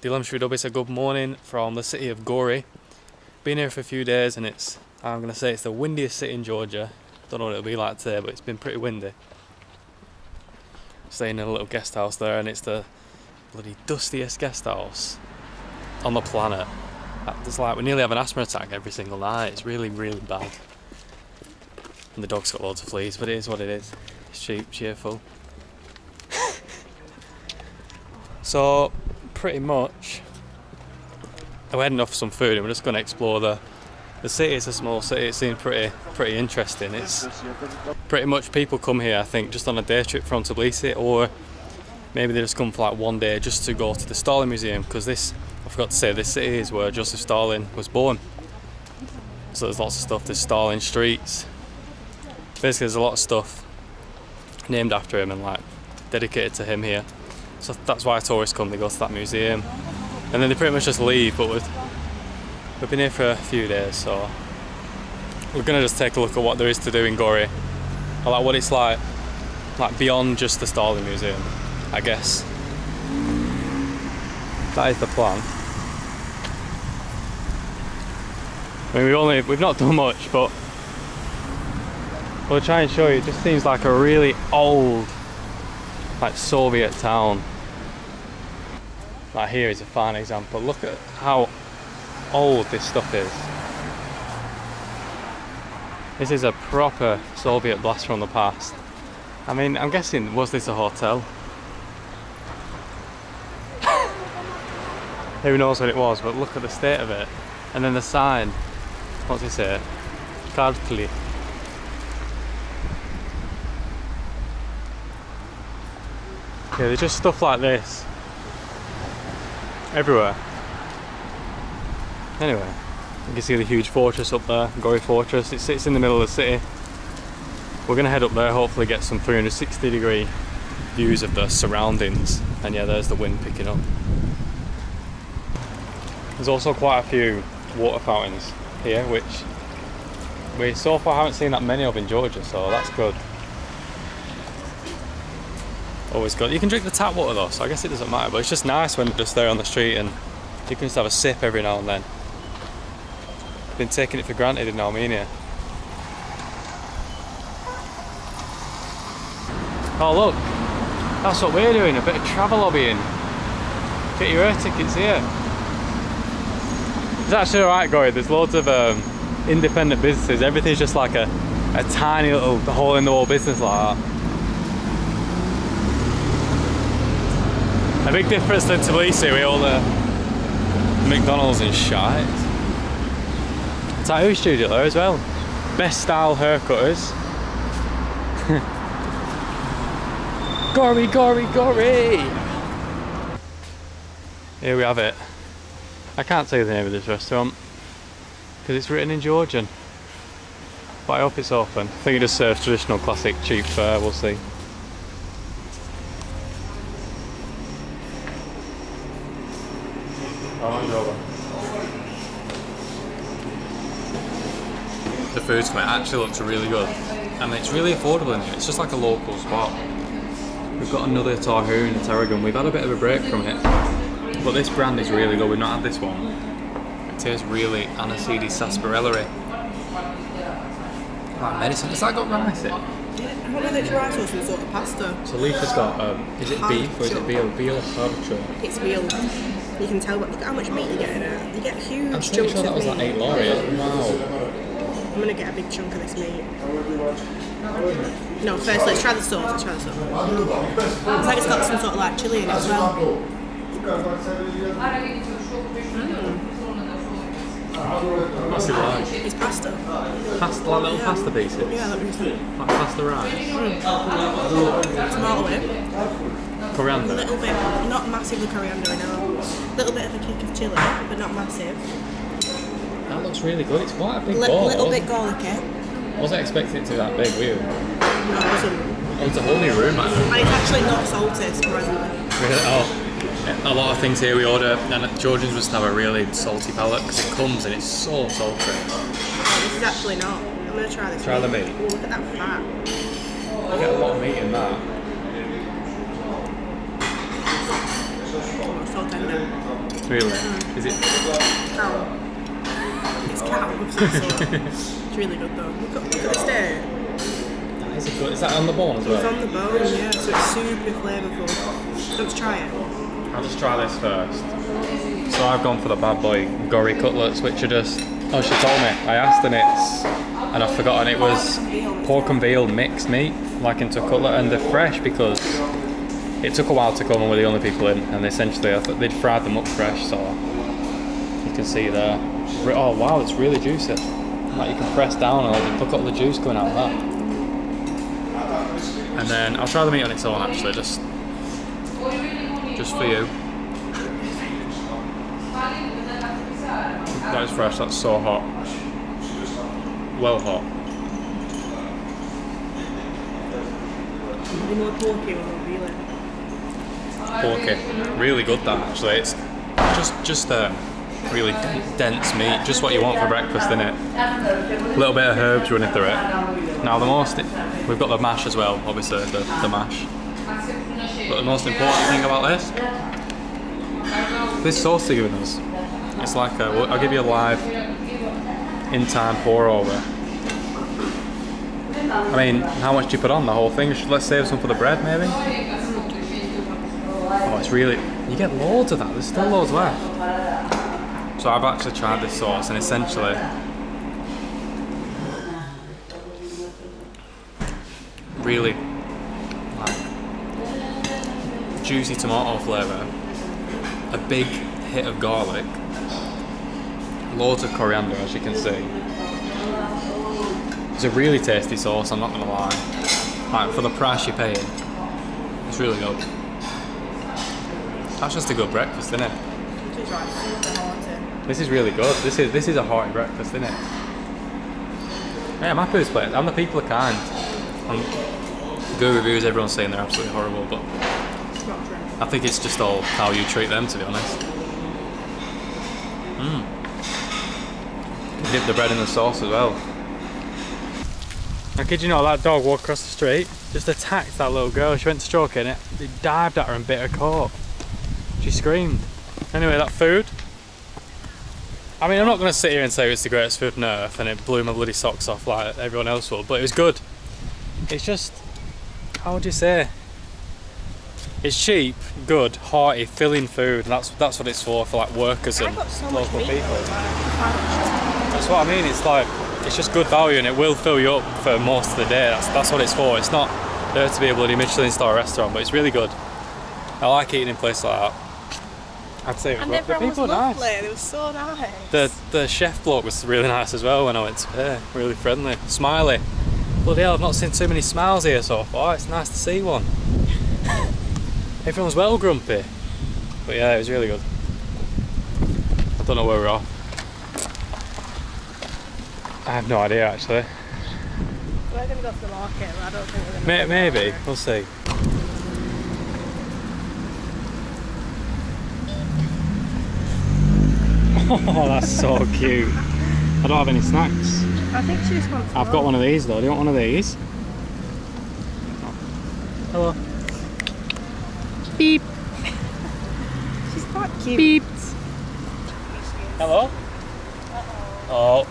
Dilim Shvidobis, a good morning from the city of Gori. Been here for a few days and I'm going to say it's the windiest city in Georgia. Don't know what it'll be like today, but it's been pretty windy. Staying in a little guest house there, and it's the bloody dustiest guest house on the planet. It's like we nearly have an asthma attack every single night. It's really, really bad. And the dog's got loads of fleas, but it is what it is. It's cheap, cheerful. So, pretty much, we're heading off for some food and we're just going to explore the city. It's a small city. It seems pretty interesting. It's pretty much people come here, I think, just on a day trip from Tbilisi, or maybe they just come for like one day just to go to the Stalin Museum, because this, I forgot to say, this city is where Joseph Stalin was born. So there's lots of stuff. There's Stalin streets. Basically, there's a lot of stuff named after him and like dedicated to him here. So that's why tourists come. They go to that museum and then they pretty much just leave. But we've been here for a few days, so we're gonna just take a look at what there is to do in Gori, or like what it's like beyond just the Stalin Museum, I guess. That is the plan. I mean, we've not done much, but we'll try and show you. It just seems like a really old, like Soviet town. Like here is a fine example. Look at how old this stuff is. This is a proper Soviet blast from the past. I mean, I'm guessing, was this a hotel? Who knows what it was, but look at the state of it. And then the sign, what's it say? Cutlets. Yeah, there's just stuff like this everywhere. Anyway, you can see the huge fortress up there, Gori Fortress. It sits in the middle of the city. We're going to head up there, hopefully get some 360-degree views of the surroundings. And yeah, there's the wind picking up. There's also quite a few water fountains here, which we so far haven't seen that many of in Georgia, so that's good. Always good. You can drink the tap water though, so I guess it doesn't matter, but it's just nice when you're just there on the street and you can just have a sip every now and then. I've been taking it for granted in Armenia. Oh look, that's what we're doing, a bit of travel lobbying. Get your air tickets here. It's actually alright, Gori, there's loads of independent businesses. Everything's just like a tiny little hole in the wall business like that. A big difference to Tbilisi with all the McDonald's and shite. Tattoo studio there as well. Best style haircutters. Gori, Gori, Gori! Here we have it. I can't say the name of this restaurant because it's written in Georgian. But I hope it's open. I think it just serves traditional classic cheap fare, we'll see. The food's coming, it actually looks really good and it's really affordable in here. It's just like a local spot. We've got another Tarhoon, tarragon. We've had a bit of a break from it, but this brand is really good. We've not had this one. It tastes really aniseed sarsaparilla-y. Like medicine. Has that got rice in? Yeah, I don't know if it's rice or some sort of pasta. So Leaf has got, is it beef or is it veal? Veal kharcho. It's veal. You can tell, but look at how much meat you get in it. You get huge chunks of meat. I'm sure that was like 8 lorry. Wow. I'm gonna get a big chunk of this meat. No, first let's try the sauce. Let's try the sauce. It's like it's got some sort of like chilli in it as well. What's it like? It's pasta. Pasta, like little pasta pieces? Yeah, let me just see. Like pasta rice? Tomato in. Coriander? A little bit, not massively coriander, no. A little bit of a kick of chilli, but not massive. That looks really good. It's quite a big ball. A little bit garlicky. I wasn't expecting it to be that big, were you? No, it wasn't. Oh, it's a whole new room, man. And it's actually not salty, surprisingly. Really? Oh, a lot of things here we order, and Georgians must have a really salty palate because it comes and it's so salty. Oh, this is actually not. I'm going to try this. Try the meat. Ooh, look at that fat. You get a lot of meat in that. Oh, it's so tender. Really? Is it? Cow. It's cow of some sort. It's really good though. Look at the steak. That is good. Is that on the bone as well? It's on the bone, yeah, so it's super flavourful. Let's try it. I'll just try this first. So I've gone for the bad boy Gori Cutlets, which are just... Oh, she told me. I asked and I've forgotten it was pork and veal mixed meat, like into a cutlet, and they're fresh because it took a while to come and we're the only people in, and essentially I thought they'd fried them up fresh, so you can see there. Oh wow, it's really juicy. Like you can press down and look at all the juice going out of that. And then I'll try the meat on its own actually, just for you. That is fresh, that's so hot. Well hot. Any more porky or more veal? Porky. Really good that actually. It's just really dense meat, just what you want for breakfast, isn't it? A little bit of herbs running through it. Now we've got the mash as well, obviously the mash. But the most important thing about this sauce they're giving us, it's like I'll give you a live in-time pour over. I mean, how much do you put on the whole thing? Let's save some for the bread maybe? Oh, it's really, you get loads of that, there's still loads left. So I've actually tried this sauce and essentially really like juicy tomato flavour, a big hit of garlic, loads of coriander as you can see. It's a really tasty sauce, I'm not gonna lie. Like, for the price you're paying, it's really good. That's just a good breakfast, isn't it? This is really good. This is a hearty breakfast, isn't it? Yeah, I'm happy with this place. And the people are kind. And good reviews, everyone's saying they're absolutely horrible, but I think it's just all how you treat them, to be honest. Dip the bread in the sauce as well. Now, kid you not, that dog walked across the street, just attacked that little girl. She went to stroke in it. He dived at her and bit her coat. She screamed. Anyway, that food. I mean, I'm not going to sit here and say it's the greatest food on earth and it blew my bloody socks off like everyone else will, but it was good. It's just, how would you say? It's cheap, good, hearty, filling food, and that's what it's for like workers and local people. That's what I mean, it's like, it's just good value and it will fill you up for most of the day. That's what it's for. It's not there to be a bloody Michelin star restaurant, but it's really good. I like eating in places like that. I'd say and everyone was lovely, nice. They were so nice. The chef bloke was really nice as well when I went to pay, really friendly, smiley. Bloody hell, I've not seen too many smiles here so far, it's nice to see one. Everyone's well grumpy. But yeah, it was really good. I don't know where we're off. I have no idea actually. We're going to go to the market, but I don't think we're going to Maybe, we'll see. Oh, that's so cute. I don't have any snacks. I think she just wants I've got one of these though. Do you want one of these? Hello. Beep. She's quite cute. Beep. Hello? Oh.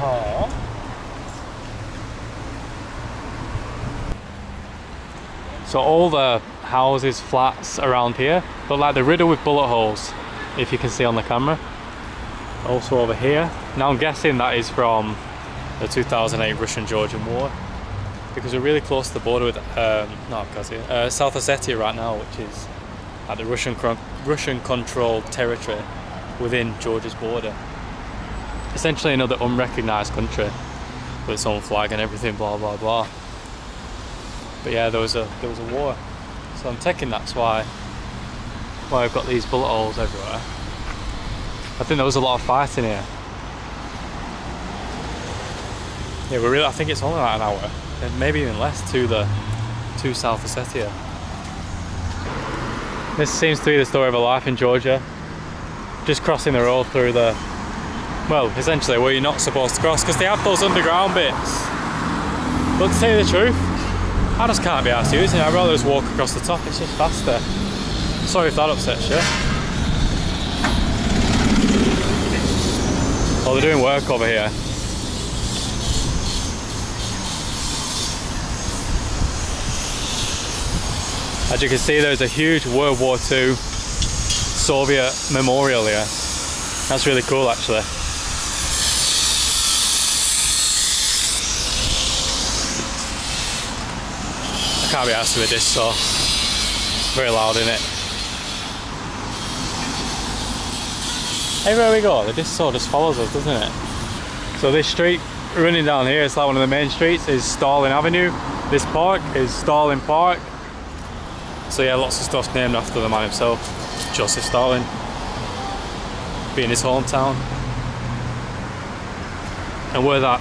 Oh. So all the houses, flats around here look like they're riddled with bullet holes, if you can see on the camera. Also over here. Now I'm guessing that is from the 2008 Russian-Georgian War, because we're really close to the border with South Ossetia right now, which is at the Russian-controlled territory within Georgia's border. Essentially another unrecognised country with its own flag and everything, blah blah blah. But yeah, there was a war, so I'm taking that's why I've got these bullet holes everywhere. I think there was a lot of fighting here. Yeah, I think it's only like an hour, maybe even less, to South Ossetia. This seems to be the story of a life in Georgia. Just crossing the road through the, well, essentially where you're not supposed to cross, because they have those underground bits. But to tell you the truth, I just can't be asked using it. I'd rather just walk across the top, it's just faster. Sorry if that upsets you. Oh, they're doing work over here. As you can see, there's a huge World War II Soviet memorial here. That's really cool, actually. I can't be asked with this, so very loud in it. Everywhere we go, the disc saw just follows us, doesn't it? So this street running down here, it's like one of the main streets, is Stalin Avenue. This park is Stalin Park. So yeah, lots of stuff named after the man himself, Joseph Stalin, being his hometown. And we're that,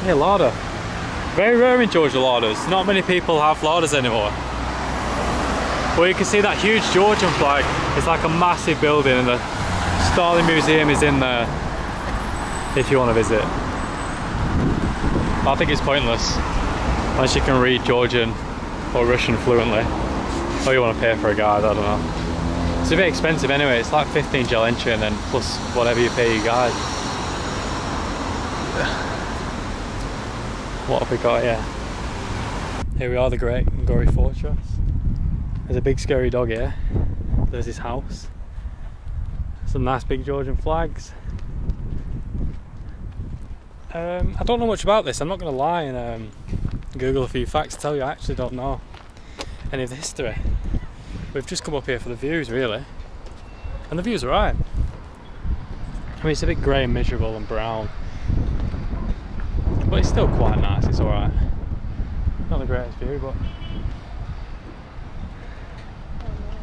yeah, larder. Very rare in Georgia, larders. Not many people have larders anymore. Well, you can see that huge Georgian flag. It's like a massive building, and the Stalin Museum is in there if you want to visit. I think it's pointless unless you can read Georgian or Russian fluently, or you want to pay for a guide. I don't know. It's a bit expensive anyway. It's like 15 gel entry and then plus whatever you pay your guide. What have we got here? Here we are, the great Gori Fortress. There's a big scary dog here. There's his house. Some nice big Georgian flags. I don't know much about this, I'm not going to lie and Google a few facts to tell you. I actually don't know any of the history. We've just come up here for the views, really. And the views are right. I mean, it's a bit grey and miserable and brown, but it's still quite nice, it's alright. Not the greatest view, but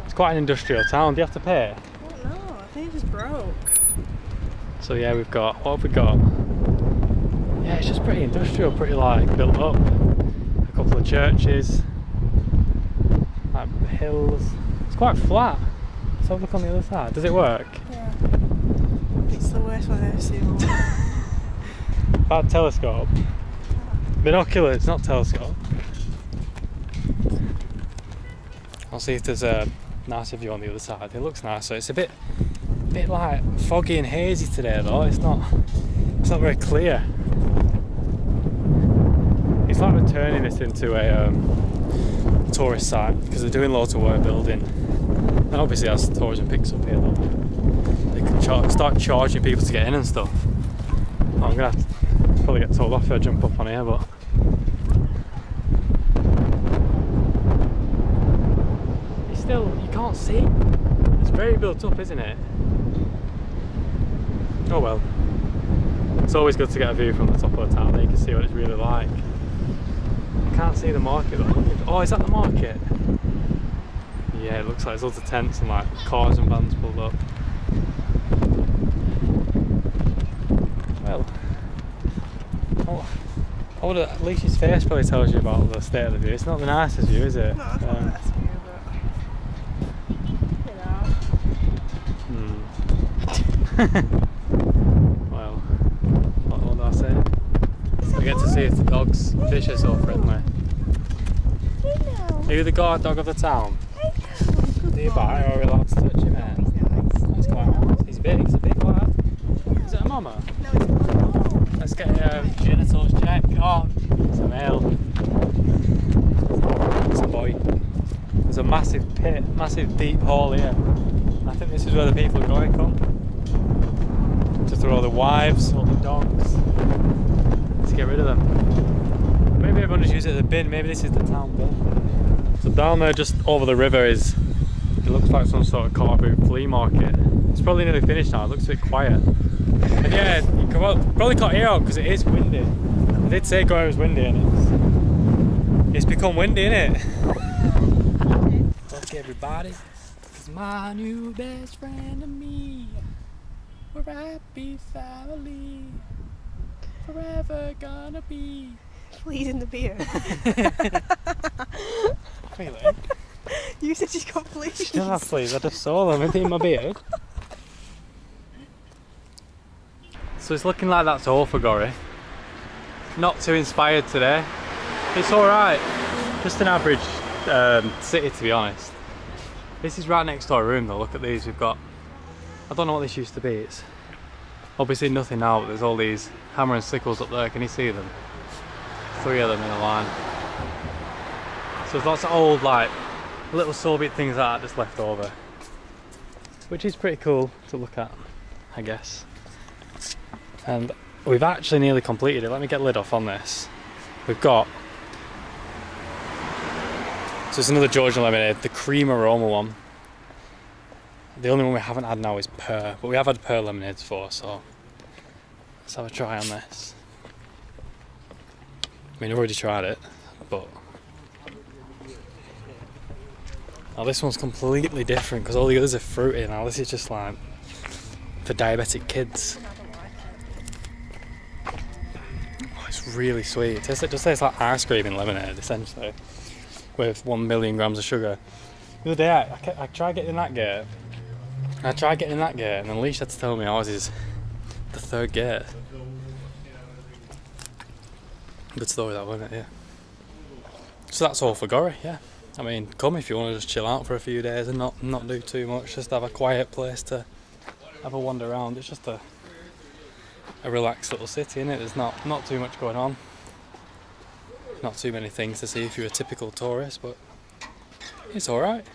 it's quite an industrial town. Do you have to pay? I don't know, I think it just broke. So yeah, we've got, what have we got? Yeah, it's just pretty industrial, pretty like built up. A couple of churches, like hills. It's quite flat. Let's have a look on the other side. Does it work? Yeah. It's the worst one I've ever seen. Bad telescope. Binoculars, not telescope. I'll see if there's a nicer view on the other side. It looks nicer. It's a bit like foggy and hazy today though. It's not very clear. It's like we're turning this into a tourist site because they're doing loads of work building. And obviously as tourism picks up here though, they can start charging people to get in and stuff. Oh, I'm gonna have to probably get told off if I jump up on here, but it's still, you can't see. It's very built up, isn't it? Oh well. It's always good to get a view from the top of the town, then you can see what it's really like. I can't see the market though. Oh, is that the market? Yeah, it looks like there's lots of tents and like cars and vans pulled up. Well, at least his face probably tells you about the state of the view. It's not the nicest view, is it? No, it's not the best view, but you know. Well, what do I say? We get to see if the dogs, fish are so friendly. Are you the guard dog of the town? Do you bite or are we allowed to touch him, man? He's quite nice. He's big, he's a big lad. Is it a mama? No, it's not. Let's get genitals checked. Oh, it's a male. It's a boy. There's a massive pit, massive deep hole here. And I think this is where the people of Gori come to throw the wives or the dogs to get rid of them. Maybe everyone just uses it as a bin. Maybe this is the town bin. So down there, just over the river, is, it looks like some sort of car boot flea market. It's probably nearly finished now. It looks a bit quiet. And yeah, you probably can't hear out because it is windy. I did say Gori was windy, and it's become windy, innit? Fuck everybody, 'cause my new best friend and me, we're a happy family, forever gonna be. Fleas in the beard. Really? You said she's got fleas. She doesn't have fleas, I just saw them in my beard. So it's looking like that's all for Gori. Not too inspired today. It's alright. Just an average city, to be honest. This is right next to our room though. Look at these. We've got, I don't know what this used to be. It's obviously nothing now, but there's all these hammer and sickles up there. Can you see them? 3 of them in a line. So there's lots of old like little Soviet things like that just left over, which is pretty cool to look at, I guess. And we've actually nearly completed it. Let me get the lid off on this. We've got, so it's another Georgian lemonade, the cream aroma one. The only one we haven't had now is pear, but we have had pear lemonades before, so let's have a try on this. I mean, I've already tried it, but now this one's completely different because all the others are fruity. Now this is just like for diabetic kids. Oh, it's really sweet. It just tastes like ice cream in lemonade, essentially, with 1 million grams of sugar. The other day I tried getting that gate. And then Leash had to tell me ours is the 3rd gate. Good story that, wasn't it? Yeah. So that's all for Gori, yeah. I mean, come if you want to just chill out for a few days and not do too much. Just have a quiet place to have a wander around. It's just a relaxed little city, innit? There's not too much going on. Not too many things to see if you're a typical tourist, but it's alright.